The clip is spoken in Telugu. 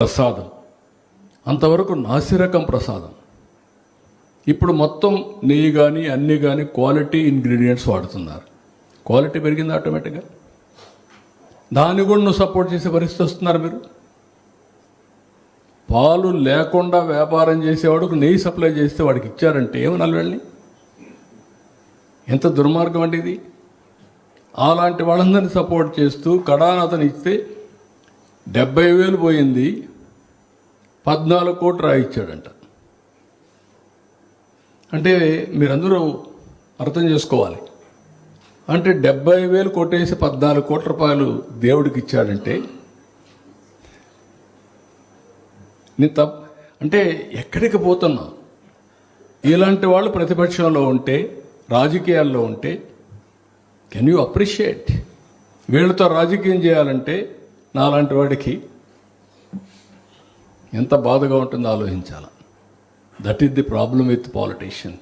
ప్రసాదం, అంతవరకు నాసిరకం ప్రసాదం. ఇప్పుడు మొత్తం నెయ్యి కానీ అన్నీ కానీ క్వాలిటీ ఇంగ్రీడియంట్స్ వాడుతున్నారు. క్వాలిటీ పెరిగింది ఆటోమేటిక్గా. దాన్ని కూడా నువ్వు సపోర్ట్ చేసే పరిస్థితి వస్తున్నారు మీరు. పాలు లేకుండా వ్యాపారం చేసేవాడుకు నెయ్యి సప్లై చేస్తే వాడికి ఇచ్చారంటే ఏమనాలి వెళ్ళి? ఎంత దుర్మార్గం అండి ఇది. అలాంటి వాళ్ళందరినీ సపోర్ట్ చేస్తూ కడాన అతను ఇస్తే 70,000 పోయింది, 14 కోట్లు రాయిచ్చాడంట. అంటే మీరందరూ అర్థం చేసుకోవాలి. అంటే 70,000 కొట్టేసి 14 కోట్ల రూపాయలు దేవుడికి ఇచ్చాడంటే నేను అంటే ఎక్కడికి పోతున్నా? ఇలాంటి వాళ్ళు ప్రతిపక్షంలో ఉంటే, రాజకీయాల్లో ఉంటే కెన్ యూ అప్రిషియేట్? వీళ్ళతో రాజకీయం చేయాలంటే నాలాంటి వాడికి ఎంత బాధగా ఉంటుందో ఆలోచించాలి. That is the problem with politician.